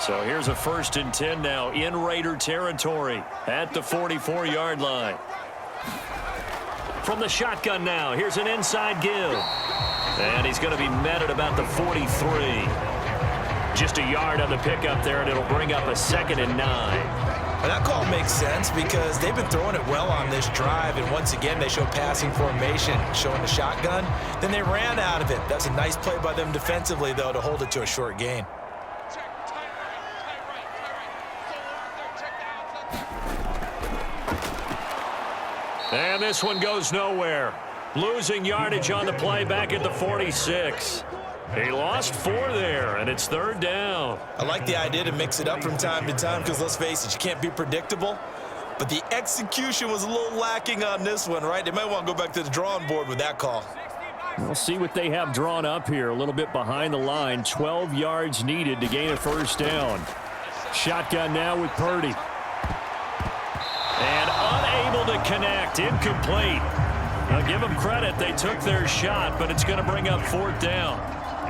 So here's a 1st and 10 now in Raider territory at the 44-yard line. From the shotgun now, here's an inside give. And he's going to be met at about the 43. Just a yard on the pickup there, and it'll bring up a 2nd and 9. Well, that call makes sense because they've been throwing it well on this drive, and once again they show passing formation, showing the shotgun. Then they ran out of it. That's a nice play by them defensively, though, to hold it to a short gain. And this one goes nowhere. Losing yardage on the play back at the 46. He lost 4 there, and it's 3rd down. I like the idea to mix it up from time to time because, let's face it, you can't be predictable. But the execution was a little lacking on this one, right? They might want to go back to the drawing board with that call. We'll see what they have drawn up here. A little bit behind the line. 12 yards needed to gain a 1st down. Shotgun now with Purdy. And unable to connect. Incomplete. Now give them credit. They took their shot, but it's going to bring up 4th down.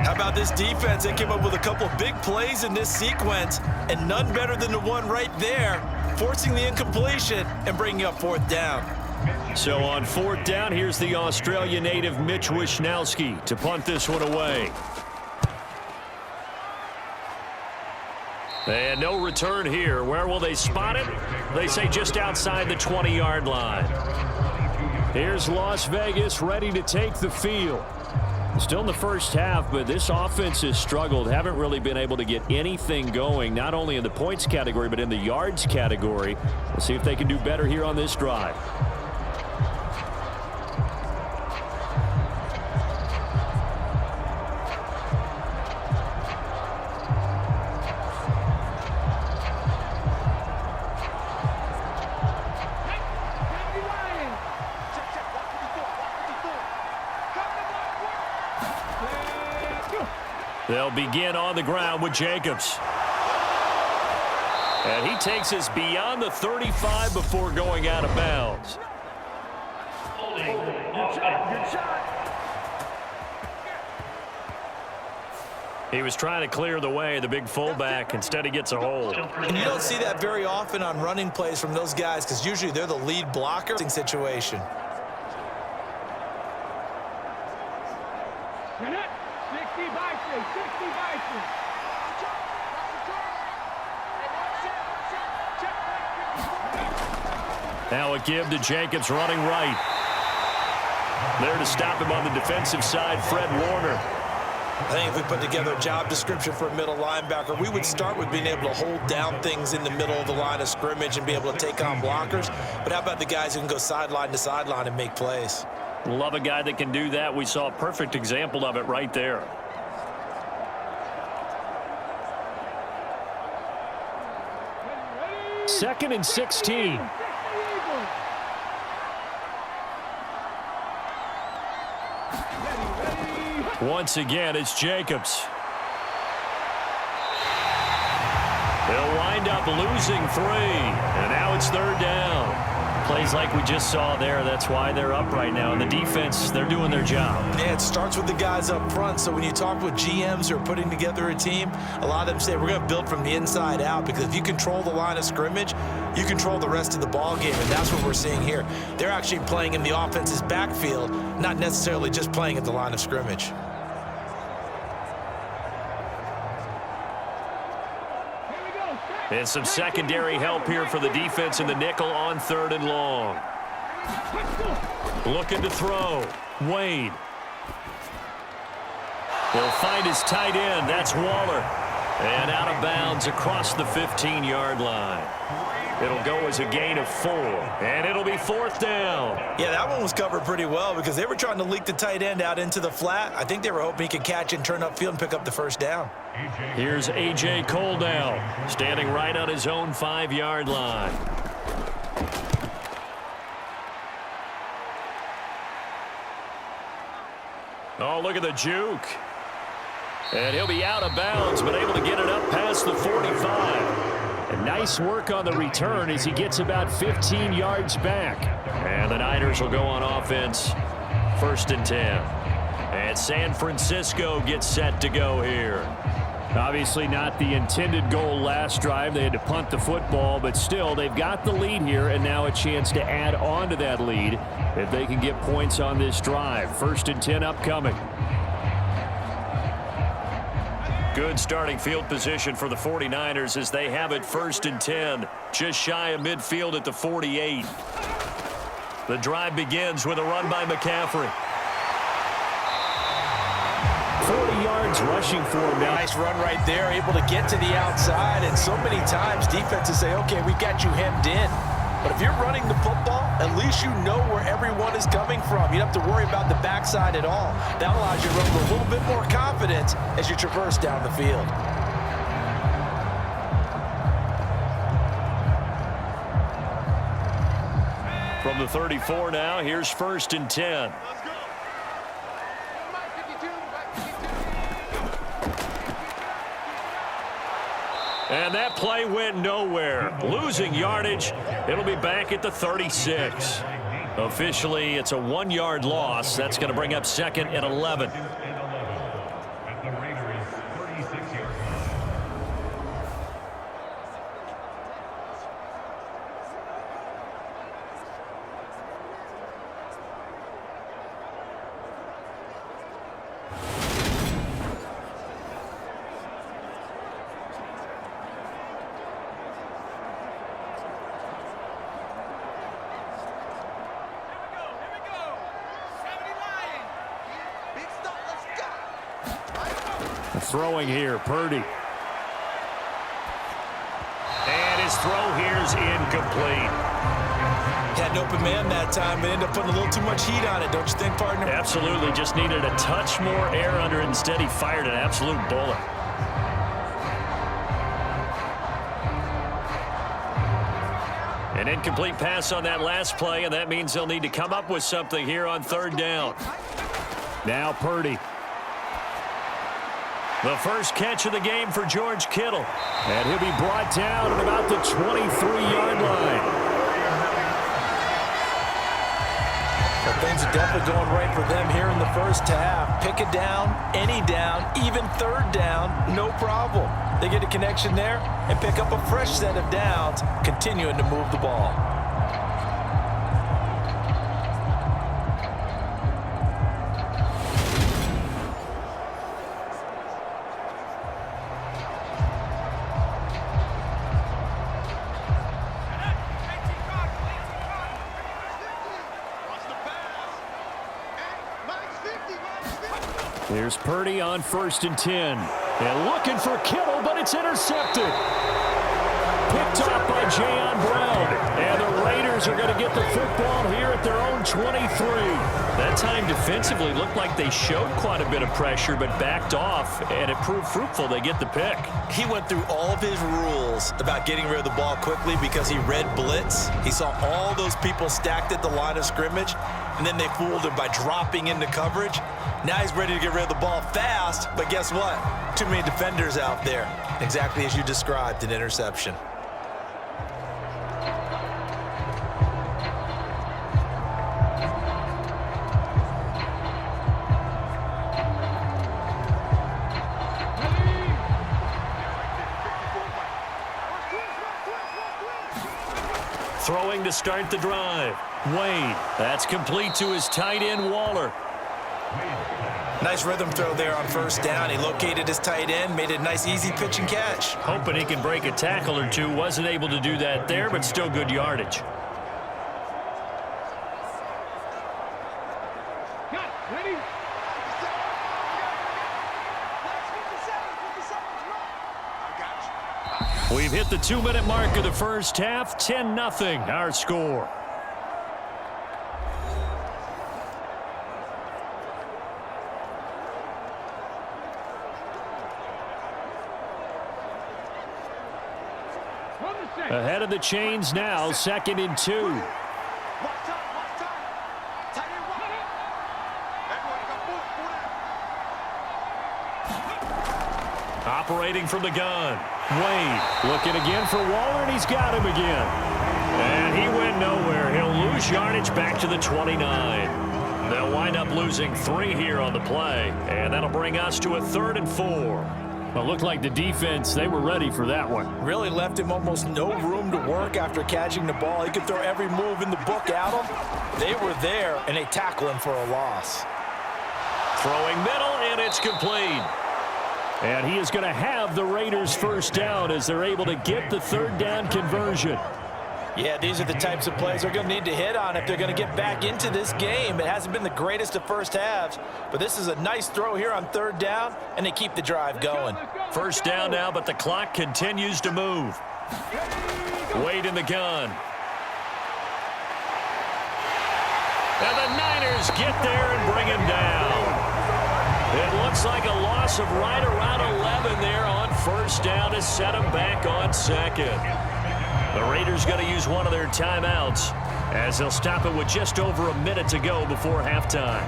How about this defense? They came up with a couple of big plays in this sequence, and none better than the one right there, forcing the incompletion and bringing up 4th down. So on 4th down, here's the Australia native Mitch Wishnowski to punt this one away. And no return here. Where will they spot it? They say just outside the 20-yard line. Here's Las Vegas ready to take the field. Still in the first half, but this offense has struggled. Haven't really been able to get anything going, not only in the points category, but in the yards category. We'll see if they can do better here on this drive. They'll begin on the ground with Jacobs. And he takes us beyond the 35 before going out of bounds. He was trying to clear the way, the big fullback. Instead, he gets a hold. And you don't see that very often on running plays from those guys because usually they're the lead blocker situation. Now a give to Jacobs running right. There to stop him on the defensive side, Fred Warner. I think if we put together a job description for a middle linebacker, we would start with being able to hold down things in the middle of the line of scrimmage and be able to take on blockers. But how about the guys who can go sideline to sideline and make plays? Love a guy that can do that. We saw a perfect example of it right there. Second and 16. Once again, it's Jacobs. They'll wind up losing 3, and now it's 3rd down. Plays like we just saw there, that's why they're up right now. And the defense, they're doing their job. Yeah, it starts with the guys up front. So when you talk with GMs who are putting together a team, a lot of them say we're going to build from the inside out because if you control the line of scrimmage, you control the rest of the ball game, and that's what we're seeing here. They're actually playing in the offense's backfield, not necessarily just playing at the line of scrimmage. And some secondary help here for the defense in the nickel on 3rd and long. Looking to throw. Wade. He'll find his tight end. That's Waller. And out of bounds across the 15-yard line. It'll go as a gain of 4. And it'll be 4th down. Yeah, that one was covered pretty well because they were trying to leak the tight end out into the flat. I think they were hoping he could catch and turn upfield and pick up the 1st down. Here's A.J. Cole now, standing right on his own 5-yard line. Oh, look at the juke. And he'll be out of bounds, but able to get it up past the 45. And nice work on the return as he gets about 15 yards back. And the Niners will go on offense, 1st and 10. And San Francisco gets set to go here. Obviously not the intended goal last drive. They had to punt the football, but still they've got the lead here and now a chance to add on to that lead if they can get points on this drive. 1st and 10 upcoming. Good starting field position for the 49ers as they have it 1st and 10. Just shy of midfield at the 48. The drive begins with a run by McCaffrey. 40 yards rushing for him now. Nice run right there, able to get to the outside, and so many times defenses say, okay, we've got you hemmed in. But if you're running the football, at least you know where everyone is coming from. You don't have to worry about the backside at all. That allows you to run with a little bit more confidence as you traverse down the field. From the 34 now, here's 1st and 10. And that play went nowhere. Losing yardage. It'll be back at the 36. Officially, it's a 1-yard loss. That's going to bring up 2nd and 11. Throwing here, Purdy. And his throw here is incomplete. Had an open man that time, but ended up putting a little too much heat on it, don't you think, partner? Absolutely. Just needed a touch more air under it. Instead, he fired an absolute bullet. An incomplete pass on that last play, and that means they'll need to come up with something here on 3rd down. Now Purdy. The first catch of the game for George Kittle. And he'll be brought down at about the 23-yard line. Well, things are definitely going right for them here in the first half. Pick it down, any down, even 3rd down, no problem. They get a connection there and pick up a fresh set of downs, continuing to move the ball. Here's Purdy on 1st and 10. And looking for Kittle, but it's intercepted. Picked off by Jayon Brown. And the Raiders are going to get the football here at their own 23. That time defensively looked like they showed quite a bit of pressure, but backed off, and it proved fruitful. They get the pick. He went through all of his rules about getting rid of the ball quickly because he read blitz. He saw all those people stacked at the line of scrimmage, and then they fooled him by dropping into coverage. Now he's ready to get rid of the ball fast, but guess what? Too many defenders out there. Exactly as you described, an interception. Throwing to start the drive. Wade. That's complete to his tight end, Waller. Nice rhythm throw there on 1st down. He located his tight end, made a nice easy pitch and catch. Hoping he can break a tackle or two. Wasn't able to do that there, but still good yardage. We've hit the 2-minute mark of the first half. 10-0 our score. Ahead of the chains now, 2nd and 2. Operating from the gun. Wade looking again for Waller, and he's got him again. And he went nowhere. He'll lose yardage back to the 29. They'll wind up losing 3 here on the play, and that'll bring us to a 3rd and 4. Well, looked like the defense, they were ready for that one. Really left him almost no room to work after catching the ball. He could throw every move in the book at him. They were there, and they tackle him for a loss. Throwing middle, and it's complete. And he is going to have the Raiders first down as they're able to get the third down conversion. Yeah, these are the types of plays they're going to need to hit on if they're going to get back into this game. It hasn't been the greatest of first halves, but this is a nice throw here on third down, and they keep the drive going. First down now, but the clock continues to move. Wade in the gun. And the Niners get there and bring him down. It looks like a loss of right around 11 there on first down to set him back on second. The Raiders going to use one of their timeouts as they'll stop it with just over a minute to go before halftime.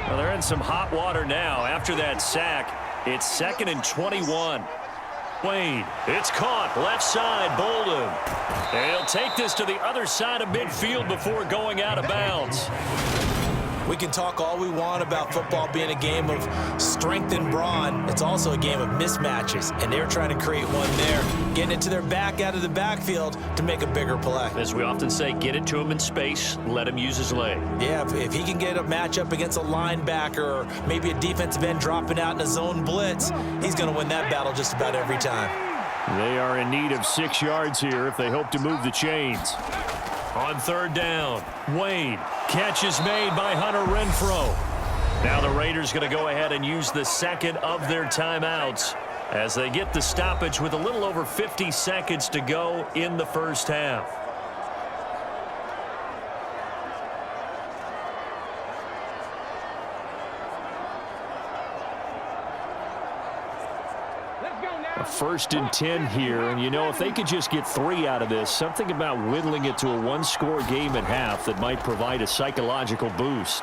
Well, they're in some hot water now. After that sack, it's 2nd and 21. Wade, it's caught, left side, Bolden. They'll take this to the other side of midfield before going out of bounds. We can talk all we want about football being a game of strength and brawn. It's also a game of mismatches, and they're trying to create one there, getting it to their back out of the backfield to make a bigger play. As we often say, get it to him in space, let him use his leg. Yeah, if he can get a matchup against a linebacker or maybe a defensive end dropping out in a zone blitz, he's going to win that battle just about every time. They are in need of 6 yards here if they hope to move the chains. On third down, Wade. Catch is made by Hunter Renfrow. Now the Raiders going to go ahead and use the second of their timeouts as they get the stoppage with a little over 50 seconds to go in the first half. A 1st and 10 here, and you know, if they could just get 3 out of this, something about whittling it to a one-score game at half that might provide a psychological boost.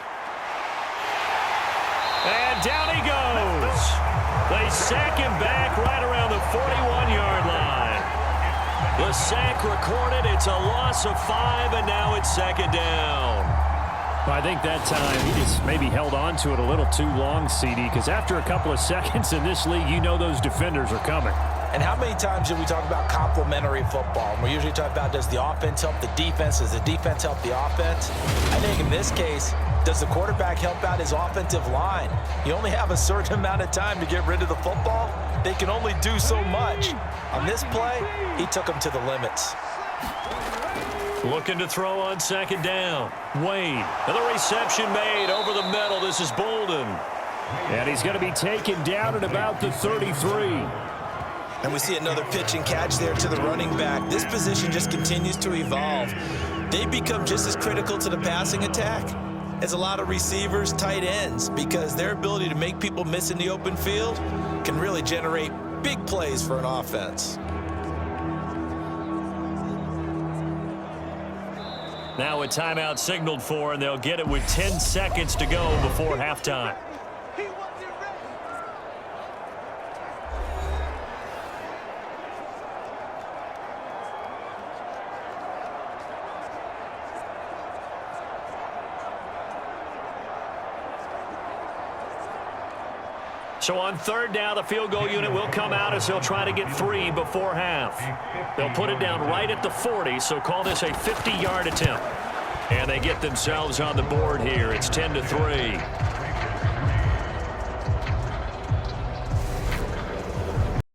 And down he goes. They sack him back right around the 41-yard line. The sack recorded. It's a loss of 5, and now it's 2nd down. I think that time he just maybe held on to it a little too long, CD, because after a couple of seconds in this league, you know those defenders are coming. And how many times do we talk about complementary football? We usually talk about, does the offense help the defense? Does the defense help the offense? I think in this case, does the quarterback help out his offensive line? You only have a certain amount of time to get rid of the football. They can only do so much. On this play, he took them to the limits. Looking to throw on 2nd down. Wade. And the reception made over the middle. This is Bolden. And he's going to be taken down at about the 33. And we see another pitch and catch there to the running back. This position just continues to evolve. They become just as critical to the passing attack as a lot of receivers, tight ends, because their ability to make people miss in the open field can really generate big plays for an offense. Now a timeout signaled for, and they'll get it with 10 seconds to go before halftime. So on third down, the field goal unit will come out as they'll try to get 3 before half. They'll put it down right at the 40, so call this a 50-yard attempt. And they get themselves on the board here. It's 10-3.